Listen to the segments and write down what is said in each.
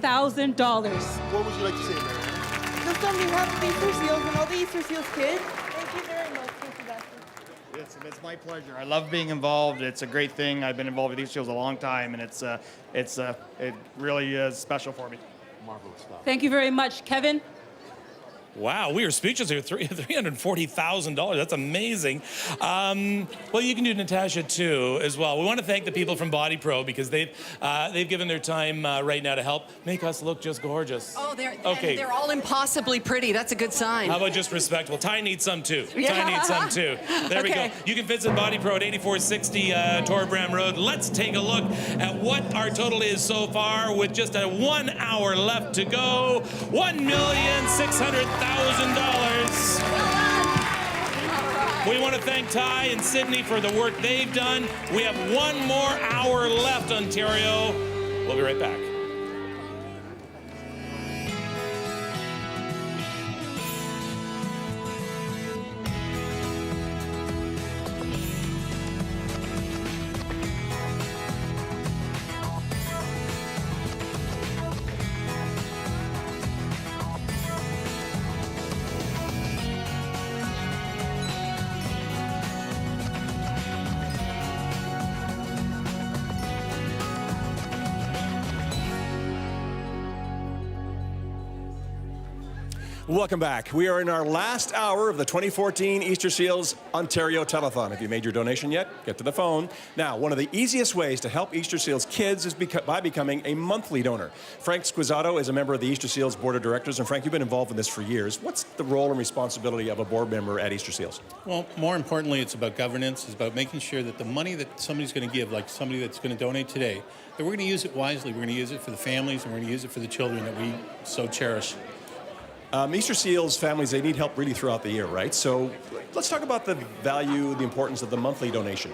What would you like to say, Mary? Just on behalf of Easter Seals and all the Easter Seals kids, thank you very much, Mr. Baxter. It's my pleasure. I love being involved. It's a great thing. I've been involved with Easter Seals a long time, and it really is special for me. Marvelous stuff. Thank you very much. Kevin? Wow, we are speechless here. $340,000. That's amazing. Well, you can do Natasha too as well. We want to thank the people from Body Pro because they've given their time right now to help make us look just gorgeous. Oh, okay. they're all impossibly pretty. That's a good sign. How about just respectful? Ty needs some too. Yeah. Ty needs some too. There we Okay. go. You can visit Body Pro at 8460 Torbram Road. Let's take a look at what our total is so far with just 1 hour left to go. $1,600,000. We want to thank Ty and Sydney for the work they've done. We have 1 more hour left, Ontario. We'll be right back. Welcome back. We are in our last hour of the 2014 Easter Seals Ontario Telethon. If you made your donation yet, get to the phone. Now, one of the easiest ways to help Easter Seals kids is by becoming a monthly donor. Frank Squizzato is a member of the Easter Seals Board of Directors, and Frank, you've been involved in this for years. What's the role and responsibility of a board member at Easter Seals? Well, more importantly, it's about governance. It's about making sure that the money that somebody's going to give, like somebody that's going to donate today, that we're going to use it wisely. We're going to use it for the families, and we're going to use it for the children that we so cherish. Easter Seals families, they need help really throughout the year, right? So let's talk about the value, the importance of the monthly donation.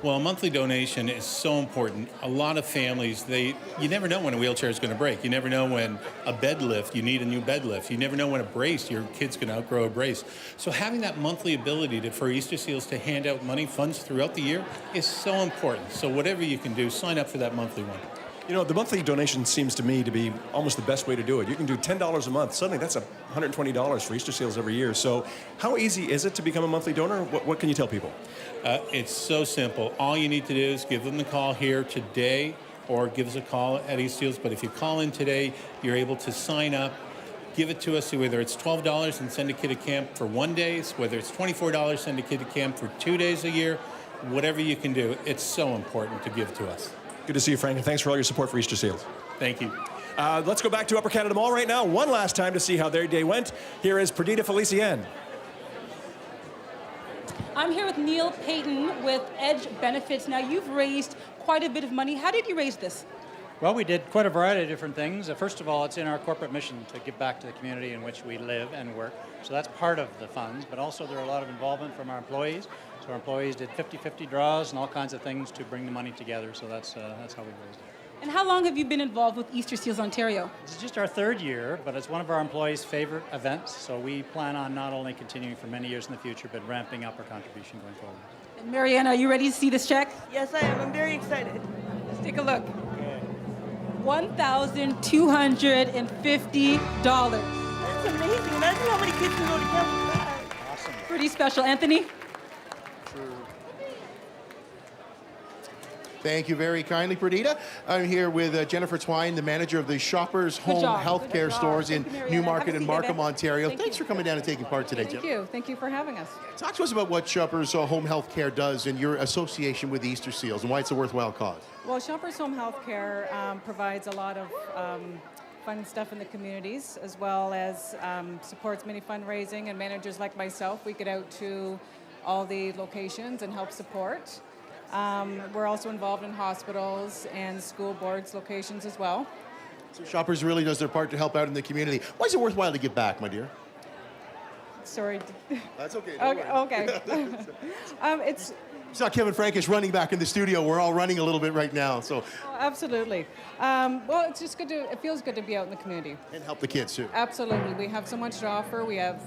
Well, a monthly donation is so important. A lot of families, you never know when a wheelchair is going to break. You never know when a bed lift, you need a new bed lift. You never know when a brace, your kid's going to outgrow a brace. So having that monthly ability for Easter Seals to hand out money, funds throughout the year is so important. So whatever you can do, sign up for that monthly one. You know, the monthly donation seems to me to be almost the best way to do it. You can do $10 a month. Suddenly, that's $120 for Easter Seals every year. So how easy is it to become a monthly donor? What can you tell people? It's so simple. All you need to do is give them the call here today or give us a call at East Seals. But if you call in today, you're able to sign up, give it to us, whether it's $12 and send a kid to camp for 1 day, whether it's $24, send a kid to camp for 2 days a year, whatever you can do. It's so important to give to us. Good to see you, Frank, and thanks for all your support for Easter Seals. Thank you. Let's go back to Upper Canada Mall right now, one last time to see how their day went. Here is Perdita Felician. I'm here with Neil Payton with Edge Benefits. Now, you've raised quite a bit of money. How did you raise this? Well, we did quite a variety of different things. First of all, it's in our corporate mission to give back to the community in which we live and work. So that's part of the funds, but also there are a lot of involvement from our employees. So our employees did 50-50 draws and all kinds of things to bring the money together. So that's how we raised it. And how long have you been involved with Easter Seals Ontario? This is just our 3rd year, but it's one of our employees' favorite events. So we plan on not only continuing for many years in the future, but ramping up our contribution going forward. And Marianne, are you ready to see this check? Yes, I am. I'm very excited. Let's take a look. $1,250. That's amazing. Imagine how many kids can go to camp with that. Awesome. Pretty special. Anthony? Thank you very kindly, Perdita. I'm here with Jennifer Twine, the manager of the Shoppers Home Healthcare stores in Newmarket and Markham, Ontario. Thanks for coming down and taking part today, Jennifer. Thank you for having us. Talk to us about what Shoppers Home Healthcare does and your association with the Easter Seals and why it's a worthwhile cause. Well, Shoppers Home Healthcare provides a lot of fun stuff in the communities, as well as supports many fundraising, and managers like myself, we get out to all the locations and help support. We're also involved in hospitals and school boards locations as well. So Shoppers really does their part to help out in the community. Why is it worthwhile to give back, my dear? Sorry. That's okay. Okay. It's saw Kevin Frankish running back in the studio. We're all running a little bit right now. So absolutely. Well, it's just good it feels good to be out in the community. And help the kids too. Absolutely. We have so much to offer. We have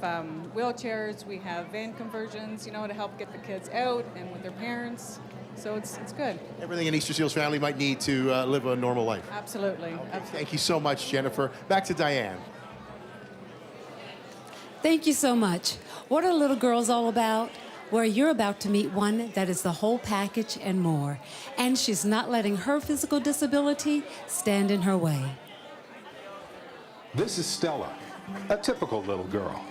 wheelchairs, we have van conversions, to help get the kids out and with their parents. So it's good. Everything an Easter Seals family might need to live a normal life. Absolutely. Thank you so much, Jennifer. Back to Diane. Thank you so much. What are little girls all about? Where you're about to meet one that is the whole package and more. And she's not letting her physical disability stand in her way. This is Stella, a typical little girl.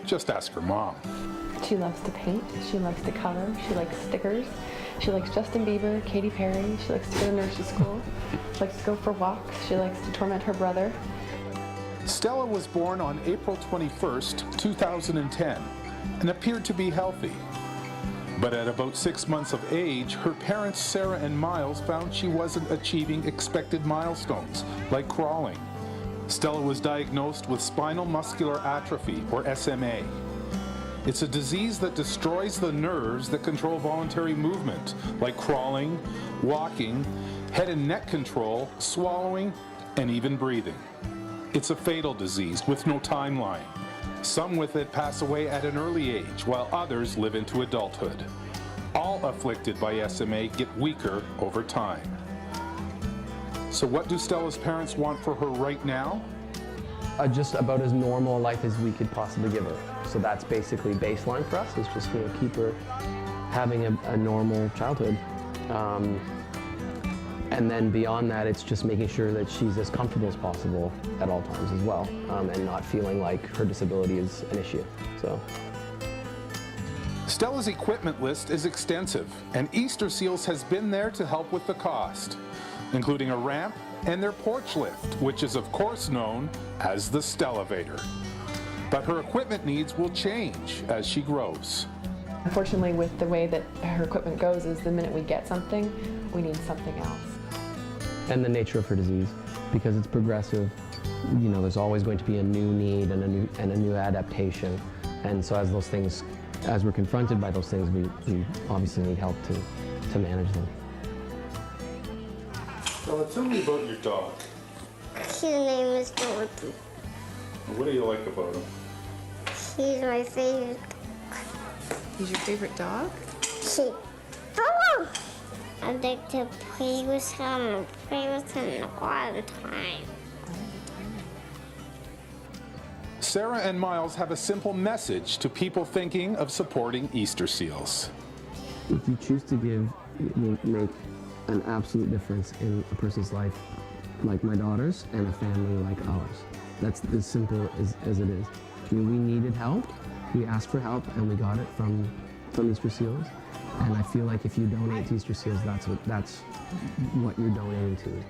Just ask her mom. She loves to paint, she loves to color, she likes stickers, she likes Justin Bieber, Katy Perry, she likes to go to nursery school, she likes to go for walks, she likes to torment her brother. Stella was born on April 21st, 2010, and appeared to be healthy. But at about 6 months of age, her parents, Sarah and Miles, found she wasn't achieving expected milestones, like crawling. Stella was diagnosed with spinal muscular atrophy, or SMA. It's a disease that destroys the nerves that control voluntary movement, like crawling, walking, head and neck control, swallowing, and even breathing. It's a fatal disease with no timeline. Some with it pass away at an early age, while others live into adulthood. All afflicted by SMA get weaker over time. So what do Stella's parents want for her right now? Just about as normal a life as we could possibly give her. So that's basically baseline for us, is just keep her having a normal childhood. And then beyond that, it's just making sure that she's as comfortable as possible at all times as well, and not feeling like her disability is an issue. So. Stella's equipment list is extensive, and Easter Seals has been there to help with the cost, including a ramp and their porch lift, which is of course known as the Stellavator. But her equipment needs will change as she grows. Unfortunately, with the way that her equipment goes, is the minute we get something, we need something else. And the nature of her disease, because it's progressive, there's always going to be a new need and a new adaptation. And so as we're confronted by those things, we obviously need help to manage them. Stella, tell me about your dog. His name is Dorothy. What do you like about him? He's my favorite. He's your favorite dog? Oh! I like to play with him all the time. Sarah and Miles have a simple message to people thinking of supporting Easter Seals. If you choose to give, it will make an absolute difference in a person's life, like my daughter's, and a family like ours. That's as simple as it is. We needed help, we asked for help, and we got it from Easter Seals. And I feel like if you donate to Easter Seals, that's what you're donating to.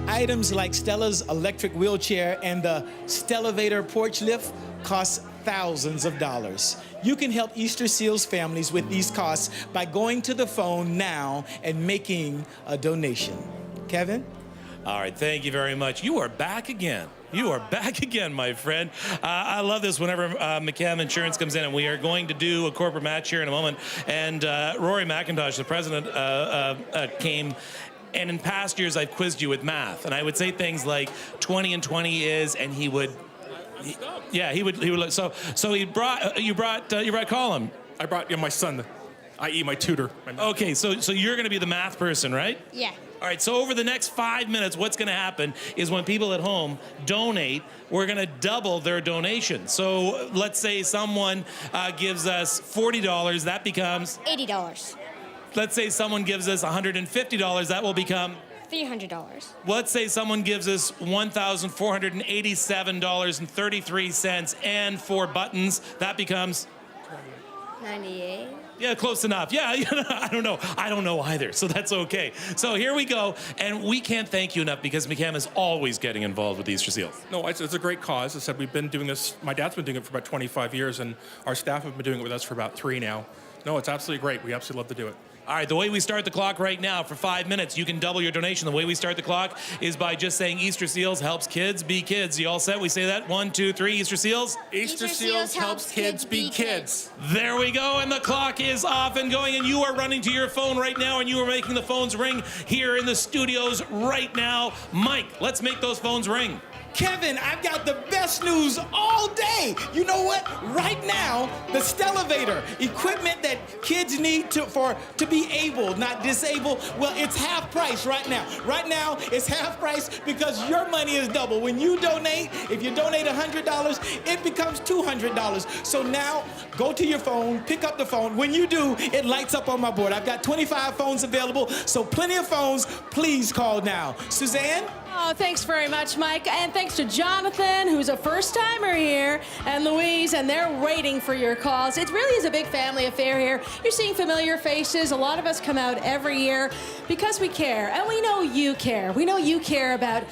Items like Stella's electric wheelchair and the Stellavator porch lift cost thousands of dollars. You can help Easter Seals families with these costs by going to the phone now and making a donation. Kevin? All right, thank you very much. You are back again. You are back again, my friend. I love this whenever McCann Insurance comes in, and we are going to do a corporate match here in a moment. And Rory McIntosh, the president, came. And in past years, I've quizzed you with math, and I would say things like 20 and 20 is, and he would. He would. So you brought Colin. I brought my son, i.e. my tutor. Okay, so you're going to be the math person, right? Yeah. All right, so over the next 5 minutes, what's going to happen is when people at home donate, we're going to double their donation. So let's say someone gives us $40, that becomes $80. Let's say someone gives us $150, that will become $300. Let's say someone gives us $1,487.33, and 4 buttons, that becomes 98. Yeah, close enough. Yeah, I don't know. I don't know either, so that's okay. So here we go, and we can't thank you enough because McCam is always getting involved with Easter Seals. No, it's a great cause. As I said, we've been doing this. My dad's been doing it for about 25 years, and our staff have been doing it with us for about 3 now. No, it's absolutely great. We absolutely love to do it. All right, the way we start the clock right now for 5 minutes, you can double your donation. The way we start the clock is by just saying Easter Seals helps kids be kids. You all set? We say that? 1, 2, 3, Easter Seals? Easter Seals helps kids be kids. There we go, and the clock is off and going, and you are running to your phone right now, and you are making the phones ring here in the studios right now. Mike, let's make those phones ring. Kevin, I've got the best news all day. You know what? Right now, the Stellavator, equipment that kids need to be able, not disabled, well, it's half price right now. Right now, it's half price because your money is double. When you donate, if you donate $100, it becomes $200. So now, go to your phone, pick up the phone. When you do, it lights up on my board. I've got 25 phones available, so plenty of phones. Please call now. Suzanne? Oh, thanks very much, Mike. And thanks to Jonathan, who's a first-timer here, and Louise, and they're waiting for your calls. It really is a big family affair here. You're seeing familiar faces. A lot of us come out every year because we care, and we know you care. We know you care about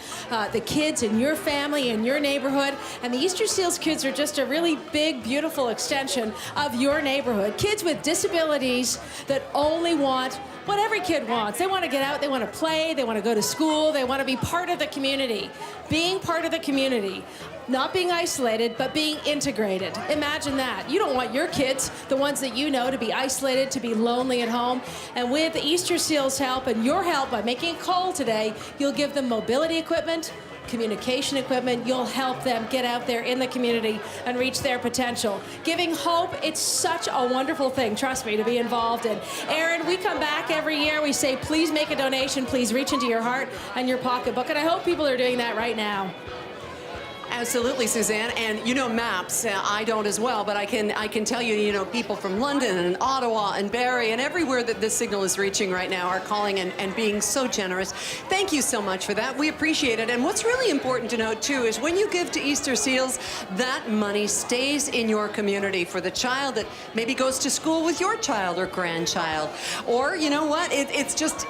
the kids in your family, in your neighborhood, and the Easter Seals kids are just a really big, beautiful extension of your neighborhood. Kids with disabilities that only want what every kid wants. They want to get out, they want to play, they want to go to school, they want to be part of the community. Being part of the community, not being isolated, but being integrated. Imagine that. You don't want your kids, the ones that you know, to be isolated, to be lonely at home. And with Easter Seals' help and your help by making a call today, you'll give them mobility equipment, communication equipment. You'll help them get out there in the community and reach their potential. Giving hope, it's such a wonderful thing, trust me, to be involved in. Aaron, we come back every year. We say, please make a donation. Please reach into your heart and your pocketbook. And I hope people are doing that right now. Absolutely, Suzanne. And you know maps. I don't as well, but I can tell you, you know, people from London and Ottawa and Barrie and everywhere that this signal is reaching right now are calling and being so generous. Thank you so much for that. We appreciate it. And what's really important to note, too, is when you give to Easter Seals, that money stays in your community for the child that maybe goes to school with your child or grandchild. Or, you know what, it's just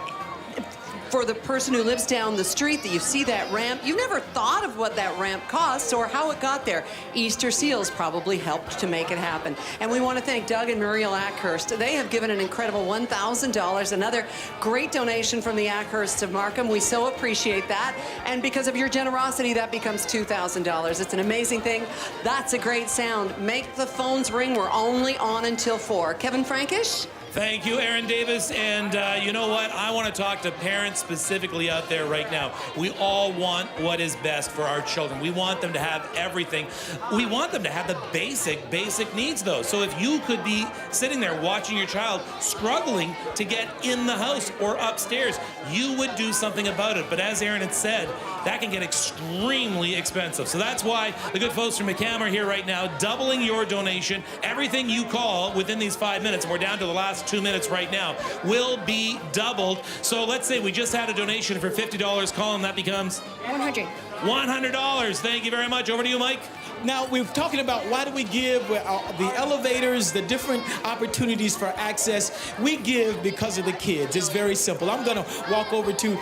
for the person who lives down the street that you see that ramp, you never thought of what that ramp costs or how it got there. Easter Seals probably helped to make it happen. And we want to thank Doug and Muriel Ackhurst. They have given an incredible $1,000, another great donation from the Ackhursts of Markham. We so appreciate that. And because of your generosity, that becomes $2,000. It's an amazing thing. That's a great sound. Make the phones ring. We're only on until 4. Kevin Frankish? Thank you, Aaron Davis. And you know what? I want to talk to parents specifically out there right now. We all want what is best for our children. We want them to have everything. We want them to have the basic needs, though. So if you could be sitting there watching your child struggling to get in the house or upstairs, you would do something about it. But as Aaron had said, that can get extremely expensive. So that's why the good folks from McCam are here right now, doubling your donation. Everything you call within these 5 minutes, and we're down to the last 2 minutes right now, will be doubled. So let's say we just had a donation for $50. Call them, that becomes $100. Thank you very much. Over to you, Mike. Now, we're talking about why do we give the elevators, the different opportunities for access. We give because of the kids. It's very simple. I'm going to walk over to,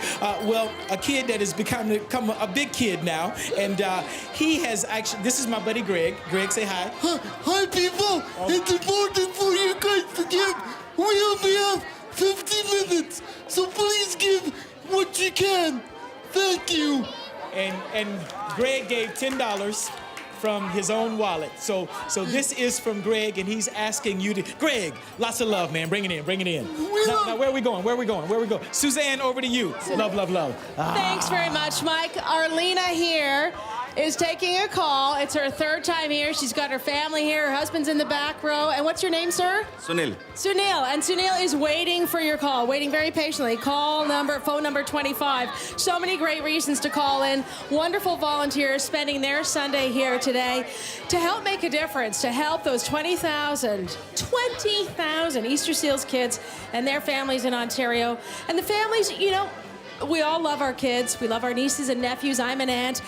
a kid that has become a big kid now. And he has actually, this is my buddy Greg. Greg, say hi. Hi, people. It's important for you guys to give. We only have 50 minutes, so please give what you can. Thank you. And Greg gave $10 from his own wallet. So this is from Greg, and he's asking you to... Greg, lots of love, man. Bring it in. Now, where are we going? Suzanne, over to you. Love. Thanks very much, Mike. Arlena here is taking a call. It's her third time here. She's got her family here. Her husband's in the back row. And what's your name, sir? Sunil. Sunil. And Sunil is waiting for your call, waiting very patiently. Phone number 25. So many great reasons to call in. Wonderful volunteers spending their Sunday here today to help make a difference, to help those 20,000 Easter Seals kids and their families in Ontario. And the families, you know, we all love our kids. We love our nieces and nephews. I'm an aunt.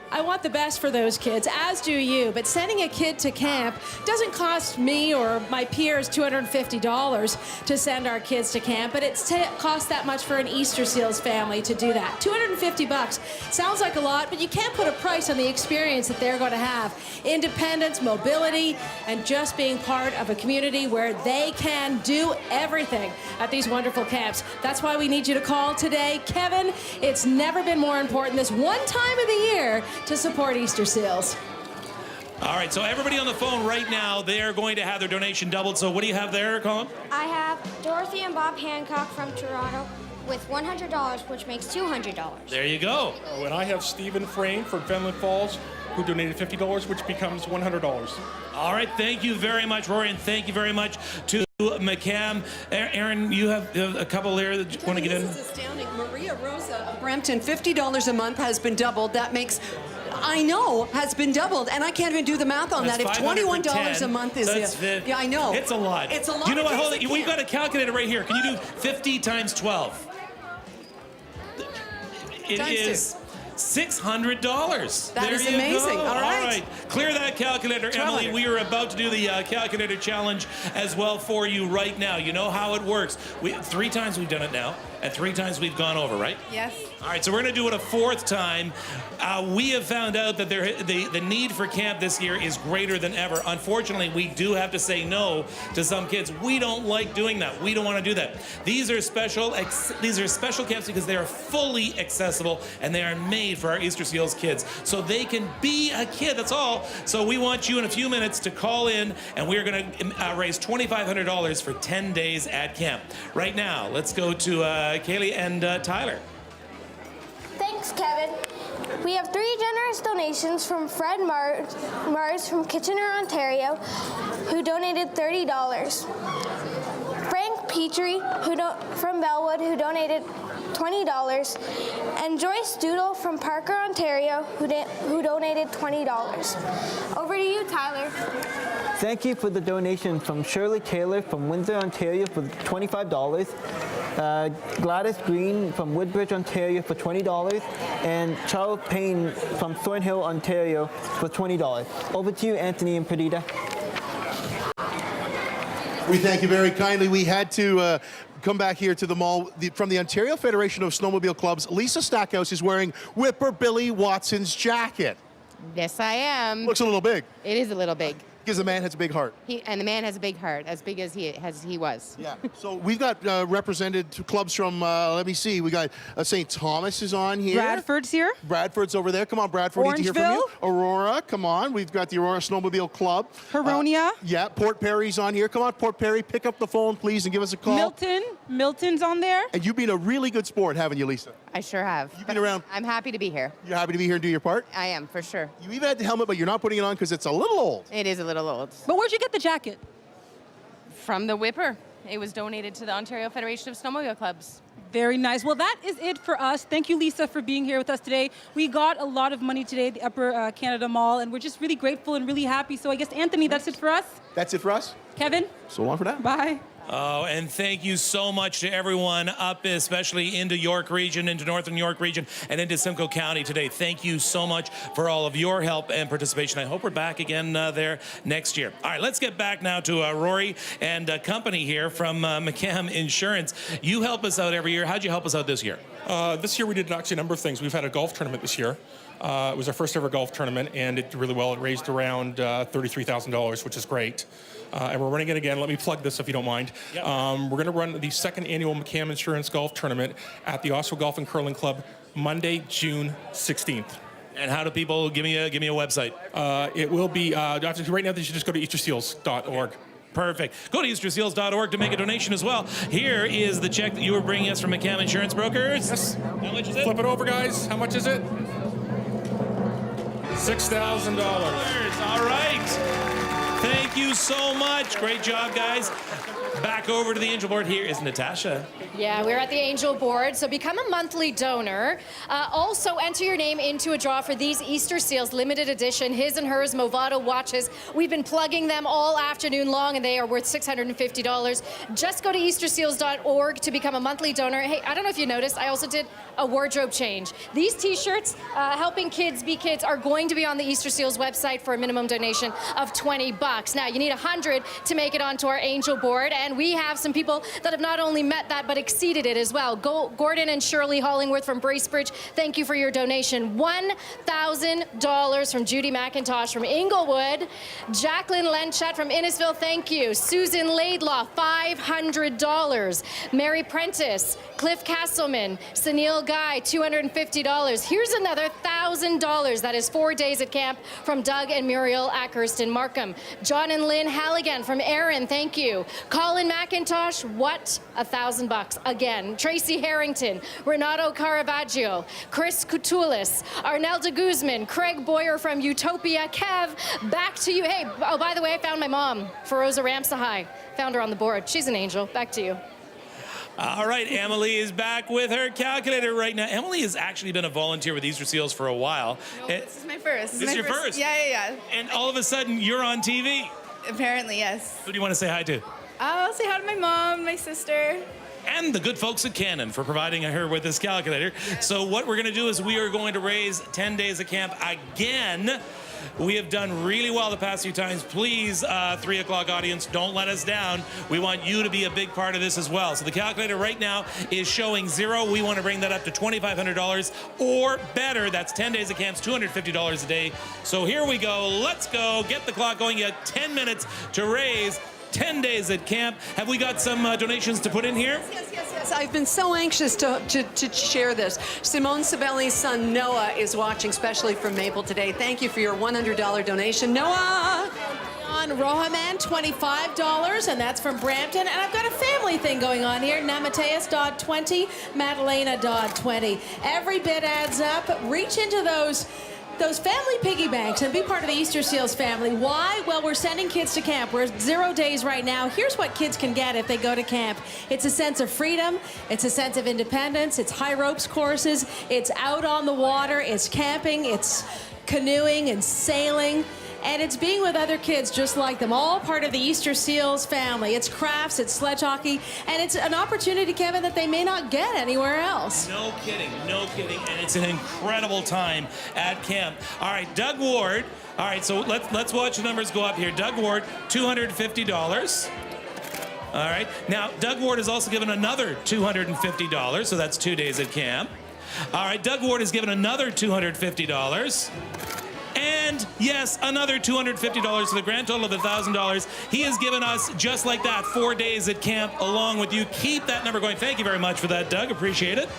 I want the best for those kids, as do you. But sending a kid to camp doesn't cost me or my peers $250 to send our kids to camp, but it costs that much for an Easter Seals family to do that. $250 sounds like a lot, but you can't put a price on the experience that they're going to have. Independence, mobility, and just being part of a community where they can do everything at these wonderful camps. That's why we need you to call today. Kevin, it's never been more important this one time of the year to support Easter Seals. All right, so everybody on the phone right now, they are going to have their donation doubled. So what do you have there, Colin? I have Dorothy and Bob Hancock from Toronto. with $100, which makes $200. There you go. Oh, and I have Stephen Frame from Fenwick Falls, who donated $50, which becomes $100. All right, thank you very much, Rory, and thank you very much to McCam. Aaron, you have a couple there that you want to get in? This is astounding. Maria Rosa of Brampton, $50 a month has been doubled. That makes, I know, has been doubled, and I can't even do the math on That's that. If $21 a month is it. Yeah, I know. It's a lot. It's a lot. You know what? It Hold takes it. a We've camp. got a calculator right here. Can you do 50 times 12? It Times is $600. That There is you amazing. go. All right. All right. Clear that calculator, Emily. We are about to do the calculator challenge as well for you right now. You know how it works. 3 times we've done it now, and 3 times we've gone over, right? Yes. All right, so we're going to do it a 4th time. We have found out that the need for camp this year is greater than ever. Unfortunately, we do have to say no to some kids. We don't like doing that. We don't want to do that. These are special camps because they are fully accessible and they are made for our Easter Seals kids. So they can be a kid, that's all. So we want you in a few minutes to call in, and we are going to raise $2,500 for 10 days at camp. Right now, let's go to Kaylee and Tyler. Thanks, Kevin. We have 3 generous donations from Fred Mars from Kitchener, Ontario, who donated $30. Frank Petrie from Bellwood, who donated $20, and Joyce Doodle from Parker, Ontario, who donated $20. Over to you, Tyler. Thank you for the donation from Shirley Taylor from Windsor, Ontario for $25, Gladys Green from Woodbridge, Ontario for $20, and Charles Payne from Thornhill, Ontario for $20. Over to you, Anthony and Perdita. We thank you very kindly. We had to come back here to the mall. From the Ontario Federation of Snowmobile Clubs, Lisa Stackhouse is wearing Whipper Billy Watson's jacket. Yes, I am. Looks a little big. It is a little big. Because the man has a big heart. And the man has a big heart, as big as he was. Yeah. So we've got represented clubs from, let me see, we got St. Thomas is on here. Bradford's here. Bradford's over there. Come on, Bradford, need to hear from you. Aurora, come on. We've got the Aurora Snowmobile Club. Huronia. Yeah, Port Perry's on here. Come on, Port Perry, pick up the phone, please, and give us a call. Milton's on there. And you've been a really good sport, haven't you, Lisa? I sure have. You've been around. I'm happy to be here. You're happy to be here and do your part? I am, for sure. You even had the helmet, but you're not putting it on because it's a little old. It is a little old. But where'd you get the jacket? From the Whipper. It was donated to the Ontario Federation of Snowmobile Clubs. Very nice. Well, that is it for us. Thank you, Lisa, for being here with us today. We got a lot of money today at the Upper Canada Mall, and we're just really grateful and really happy. So I guess, Anthony, that's it for us. That's it for us. Kevin? So long for now. Bye. Oh, and thank you so much to everyone up, especially into York Region, into Northern York Region, and into Simcoe County today. Thank you so much for all of your help and participation. I hope we're back again there next year. All right, let's get back now to Rory and company here from McCam Insurance. You help us out every year. How'd you help us out this year? This year we did actually a number of things. We've had a golf tournament this year. It was our first ever golf tournament, and it did really well. It raised around $33,000, which is great. And we're running it again. Let me plug this if you don't mind. Yep. We're going to run the 2nd annual McCam Insurance Golf Tournament at the Oshawa Golf and Curling Club Monday, June 16th. And how do people give me a website? It will be right now. They should just go to easterseals.org. Perfect. Go to easterseals.org to make a donation as well. Here is the check that you were bringing us from McCam Insurance Brokers. Yes. How much is it? Flip it over, guys. How much is it? $6,000. All right. Thank you so much. Great job, guys. Back over to the Angel Board. Here is Natasha. Yeah, we're at the Angel Board, so become a monthly donor. Also, enter your name into a draw for these Easter Seals limited edition his and hers Movado watches. We've been plugging them all afternoon long, and they are worth $650. Just go to easterseals.org to become a monthly donor. Hey, I don't know if you noticed, I also did a wardrobe change. These t-shirts, helping kids be kids, are going to be on the Easter Seals website for a minimum donation of $20. Now, you need 100 to make it onto our Angel Board, and we have some people that have not only met that, but exceeded it as well. Gordon and Shirley Hollingworth from Bracebridge, thank you for your donation. $1,000 from Judy McIntosh from Inglewood. Jacqueline Lenchat from Innisfil, thank you. Susan Laidlaw, $500. Mary Prentice, Cliff Castleman, Sunil Guy, $250. Here's another $1,000. That is 4 days at camp from Doug and Muriel Ackhurst in Markham. John and Lynn Halligan from Erin, thank you. Colin Colin McIntosh, what? $1,000 again. Tracy Harrington, Renato Caravaggio, Chris Kutulis, Arnelda Guzman, Craig Boyer from Utopia. Kev, back to you. Hey, oh, by the way, I found my mom, Feroza Ramsahai. Found her on the board. She's an angel. Back to you. All right, Emily is back with her calculator right now. Emily has actually been a volunteer with Easter Seals for a while. No, this is my first. This is your first? Yeah. And all of a sudden, you're on TV. Apparently, yes. Who do you want to say hi to? I'll say hi to my mom, my sister. And the good folks at Canon for providing her with this calculator. So what we're going to do is we are going to raise 10 days of camp again. We have done really well the past few times. Please, 3 o'clock audience, don't let us down. We want you to be a big part of this as well. So the calculator right now is showing 0. We want to bring that up to $2,500 or better. That's 10 days of camps, $250 a day. So here we go. Let's go. Get the clock going. You have 10 minutes to raise 10 days at camp. Have we got some donations to put in here? Yes. I've been so anxious to share this. Simone Sabelli's son, Noah, is watching, especially from Maple today. Thank you for your $100 donation. Noah! On Rohaman, $25, and that's from Brampton. And I've got a family thing going on here. Namateus, $20, Madalena, $20. Every bit adds up. Reach into those family piggy banks and be part of the Easter Seals family. Why? Well, we're sending kids to camp. We're 0 days right now. Here's what kids can get if they go to camp. It's a sense of freedom. It's a sense of independence. It's high ropes courses. It's out on the water. It's camping. It's canoeing and sailing. And it's being with other kids just like them, all part of the Easter Seals family. It's crafts, it's sledge hockey, and it's an opportunity, Kevin, that they may not get anywhere else. No kidding. And it's an incredible time at camp. All right, Doug Ward. All right, so let's watch the numbers go up here. Doug Ward, $250. All right, now Doug Ward has also given another $250, so that's 2 days at camp. All right, Doug Ward has given another $250. And yes, another $250 for the grand total of $1,000. He has given us, just like that, 4 days at camp along with you. Keep that number going. Thank you very much for that, Doug. Appreciate it.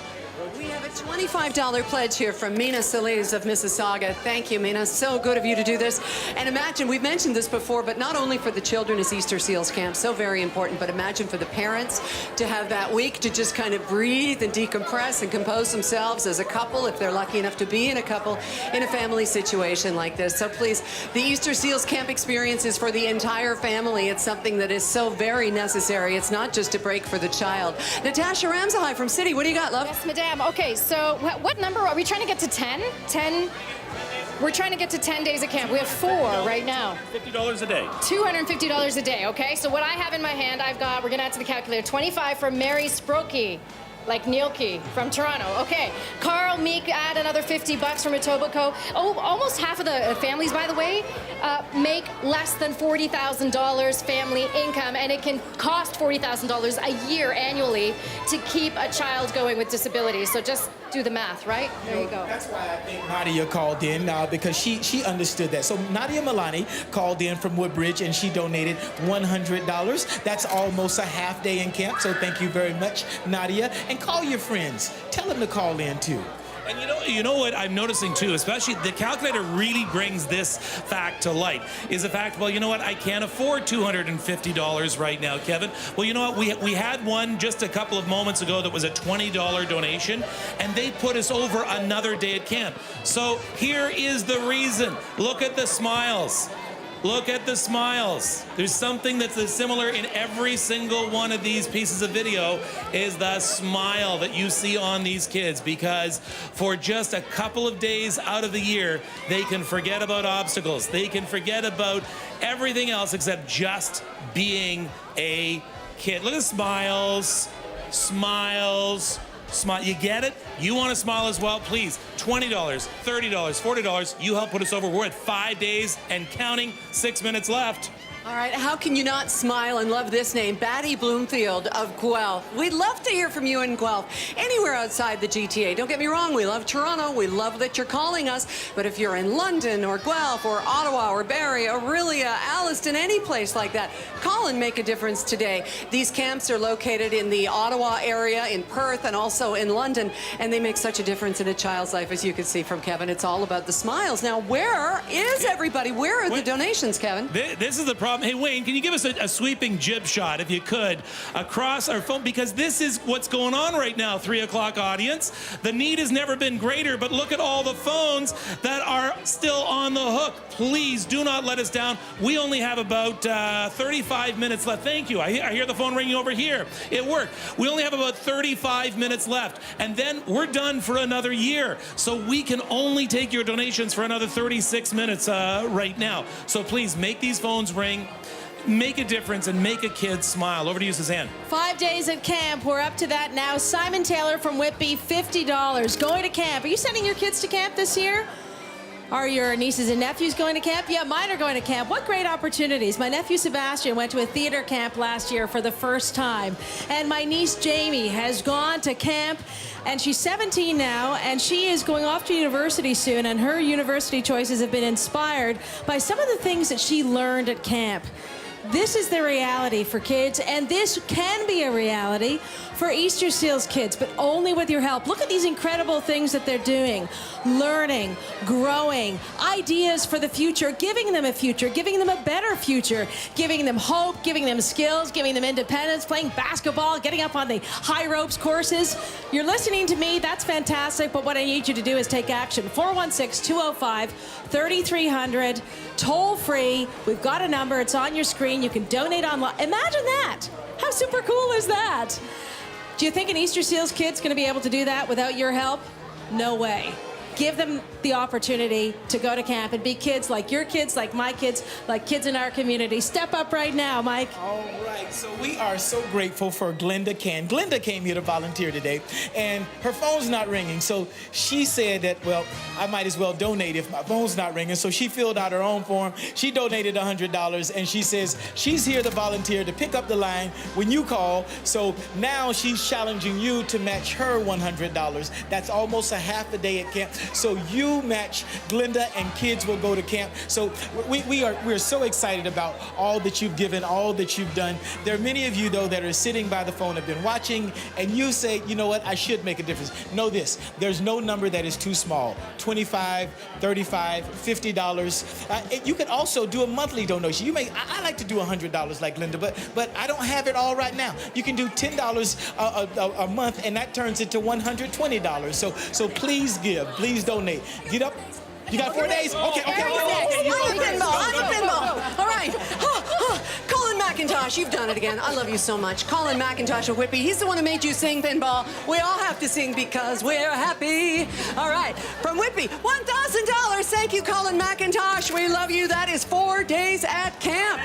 We have a $25 pledge here from Mina Solis of Mississauga. Thank you, Mina. So good of you to do this. And imagine, we've mentioned this before, but not only for the children is Easter Seals Camp so very important, but imagine for the parents to have that week to just kind of breathe and decompress and compose themselves as a couple, if they're lucky enough to be in a couple, in a family situation like this. So please, the Easter Seals Camp experience is for the entire family. It's something that is so very necessary. It's not just a break for the child. Natasha Ramsahai from City, what do you got, love? Yes, madame. Okay, so what number? Are we trying to get to 10? 10? We're trying to get to 10 days of camp. We have 4 right now. $50 a day. $250 a day, okay? So what I have in my hand, we're gonna add to the calculator, 25 from Mary Sprokey, like Nielke from Toronto. Okay, Carl Meek, add another $50 from Etobicoke. Oh, almost half of the families, by the way, make less than $40,000 family income, and it can cost $40,000 a year annually to keep a child going with disabilities. So just do the math, right? There you go. That's why I think Nadia called in, because she understood that. So Nadia Milani called in from Woodbridge, and she donated $100. That's almost a half day in camp, so thank you very much, Nadia. And call your friends. Tell them to call in, too. And you know what I'm noticing too, especially the calculator really brings this fact to light, is the fact, well, you know what, I can't afford $250 right now, Kevin. Well, you know what, we had one just a couple of moments ago that was a $20 donation, and they put us over another day at camp. So here is the reason. Look at the smiles. Look at the smiles. There's something that's similar in every single one of these pieces of video, is the smile that you see on these kids, because for just a couple of days out of the year, they can forget about obstacles. They can forget about everything else except just being a kid. Look at the smiles, smiles. Smile. You get it? You want to smile as well? Please, $20, $30, $40. You help put us over. We're at 5 days and counting. 6 minutes left. All right, how can you not smile and love this name? Batty Bloomfield of Guelph. We'd love to hear from you in Guelph, anywhere outside the GTA. Don't get me wrong, we love Toronto, we love that you're calling us, but if you're in London or Guelph or Ottawa or Barrie, Orillia, Alliston, any place like that, call and make a difference today. These camps are located in the Ottawa area, in Perth, and also in London, and they make such a difference in a child's life, as you can see from Kevin. It's all about the smiles. Now, where is everybody? Where are the donations, Kevin? This is the problem. problem. Hey, Wayne, can you give us a sweeping jib shot, if you could, across our phone? Because this is what's going on right now, 3 o'clock audience. The need has never been greater, but look at all the phones that are still on the hook. Please do not let us down. We only have about 35 minutes left. Thank you. I hear the phone ringing over here. It worked. We only have about 35 minutes left, and then we're done for another year. So we can only take your donations for another 36 minutes right now. So please make these phones ring, make a difference, and make a kid smile. Over to you, Suzanne. 5 days at camp. We're up to that now. Simon Taylor from Whitby, $50. Going to camp. Are you sending your kids to camp this year? Are your nieces and nephews going to camp? Yeah, mine are going to camp. What great opportunities. My nephew Sebastian went to a theater camp last year for the first time. And my niece Jamie has gone to camp, and she's 17 now, and she is going off to university soon, and her university choices have been inspired by some of the things that she learned at camp. This is the reality for kids, and this can be a reality for Easter Seals kids, but only with your help. Look at these incredible things that they're doing. Learning, growing, ideas for the future, giving them a future, giving them a better future, giving them hope, giving them skills, giving them independence, playing basketball, getting up on the high ropes courses. You're listening to me, that's fantastic, but what I need you to do is take action. 416-205-3300, toll free. We've got a number, it's on your screen. You can donate online. Imagine that. How super cool is that? Do you think an Easter Seals kid's going to be able to do that without your help? No way. Give them the opportunity to go to camp and be kids like your kids, like my kids, like kids in our community. Step up right now, Mike. All right, so we are so grateful for Glenda Can. Glenda came here to volunteer today, and her phone's not ringing, so she said that, well, I might as well donate if my phone's not ringing, so she filled out her own form. She donated $100, and she says she's here to volunteer to pick up the line when you call, so now she's challenging you to match her $100. That's almost a half a day at camp. So you match Glenda, and kids will go to camp. So we're so excited about all that you've given, all that you've done. There are many of you, though, that are sitting by the phone, have been watching, and you say, you know what, I should make a difference. Know this, there's no number that is too small. $25, $35, $50. You can also do a monthly donation. I like to do $100 like Glenda, but I don't have it all right now. You can do $10 a month, and that turns into $120. So please give, please donate. Get up. You got 4 days? Okay. I'm a pinball. All right. Colin McIntosh, you've done it again. I love you so much. Colin McIntosh of Whitby. He's the one who made you sing pinball. We all have to sing because we're happy. All right. From Whitby, $1,000. Thank you, Colin McIntosh. We love you. That is 4 days at camp.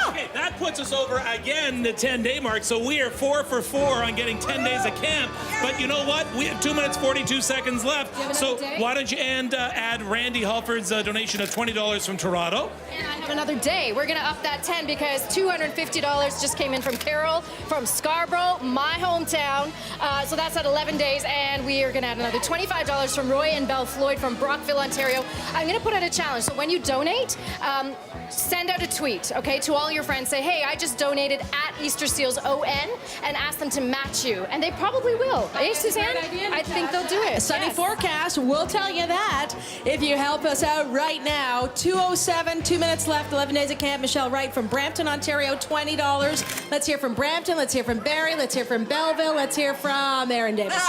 Okay, that puts us over again the 10-day mark. So we are 4 for 4 on getting 10 days at camp. But you know what? We have 2 minutes 42 seconds left. So why don't you add Randy Halford's donation of $20 from Toronto? And I have another day. We're going to up that 10 because $250 just came in from Carol from Scarborough, my hometown. So that's at 11 days. And we are going to add another $25 from Roy and Belle Floyd from Brockville, Ontario. I'm going to put out a challenge. So when you donate, send out a tweet, okay, to all your friends. Say, hey, I just donated at Easter Seals ON, and ask them to match you. And they probably will. Hey, Suzanne? I think they'll do it. Sunny forecast, we'll tell you that if you help us out right now. 2:07, 2 minutes left, 11 days at camp. Michelle Wright from Brampton, Ontario, $20. Let's hear from Brampton. Let's hear from Barrie. Let's hear from Belleville. Let's hear from Aaron Davis.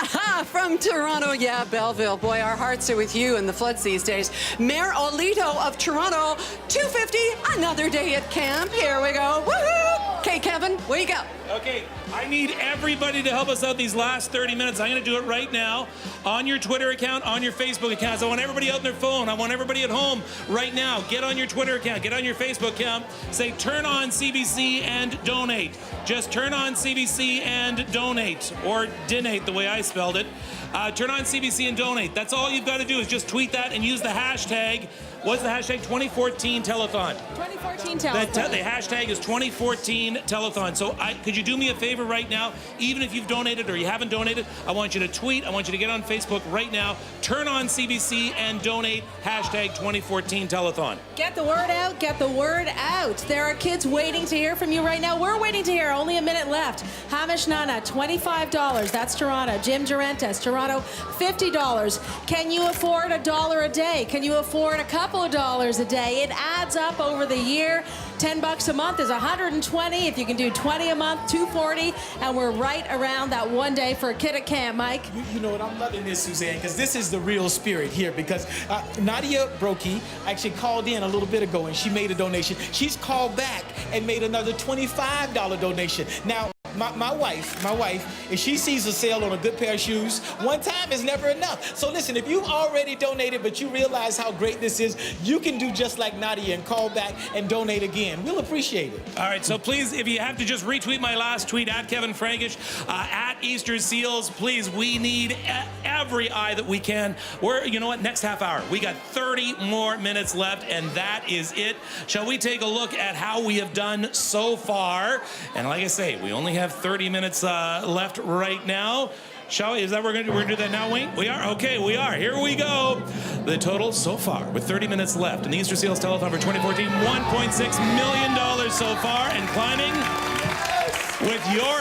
From Toronto, yeah, Belleville. Boy, our hearts are with you in the floods these days. Mayor Olito of Toronto, $250, another day at camp. Here we go. Woohoo! Okay, Kevin, where you go? Okay, I need everybody to help us out these last 30 minutes. I'm going to do it right now on your Twitter account, on your Facebook accounts. I want everybody out on their phone. I want everybody at home right now. Get on your Twitter account. Get on your Facebook account. Say, turn on CBC and donate. Just turn on CBC and donate, or donate the way I spelled it. Turn on CBC and donate. That's all you've got to do is just tweet that and use the hashtag. What's the hashtag? 2014 Telethon. 2014 Telethon. The hashtag is 2014 Telethon. So could you do me a favor right now? Even if you've donated or you haven't donated, I want you to tweet. I want you to get on Facebook right now. Turn on CBC and donate. Hashtag 2014 Telethon. Get the word out. Get the word out. There are kids waiting to hear from you right now. We're waiting to hear. Only a minute left. Hamish Nana, $25. That's Toronto. Jim Durentes, Toronto, $50. Can you afford $1 a day? Can you afford a couple of dollars a day? It adds up over the year. $10 a month is $120. If you can do 20 a month, $240. And we're right around that one day for a kid at camp, Mike. You know what? I'm loving this, Suzanne, because this is the real spirit here. Because Nadia Brokey actually called in a little bit ago and she made a donation. She's called back and made another $25 donation. Now, my wife, if she sees a sale on a good pair of shoes, one time is never enough. So listen, if you already donated but you realize how great this is, you can do just like Nadia and call back and donate again. We'll appreciate it. All right, so please, if you have to just retweet my last tweet at Kevin Frankish, at Easter Seals, please, we need every eye that we can. You know what, next half hour, we got 30 more minutes left, and that is it. Shall we take a look at how we have done so far? And like I say, we only have 30 minutes left right now. Shall we? Is that we're gonna do that now, Wayne? We are? Okay, we are. Here we go. The total so far, with 30 minutes left in the Easter Seals Telethon for 2014, $1.6 million so far and climbing. With your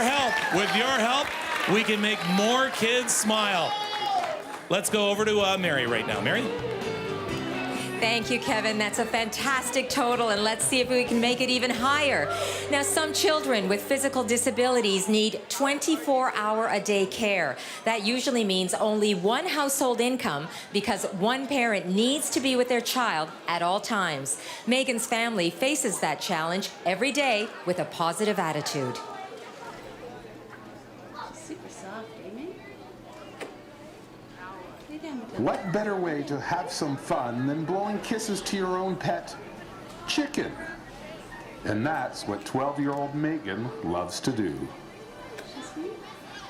help, we can make more kids smile. Let's go over to Mary right now. Mary? Thank you, Kevin. That's a fantastic total, and let's see if we can make it even higher. Now, some children with physical disabilities need 24-hour-a-day care. That usually means only one household income because one parent needs to be with their child at all times. Megan's family faces that challenge every day with a positive attitude. Super soft, Amy. What better way to have some fun than blowing kisses to your own pet, chicken? And that's what 12-year-old Megan loves to do.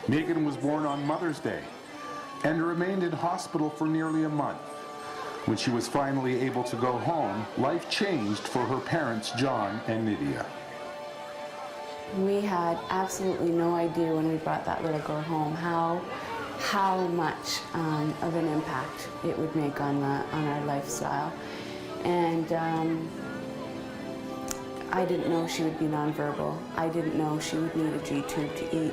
Megan was born on Mother's Day and remained in hospital for nearly a month. When she was finally able to go home, life changed for her parents, John and Nydia. We had absolutely no idea when we brought that little girl home how much of an impact it would make on our lifestyle. And I didn't know she would be nonverbal. I didn't know she would need a G-tube to eat.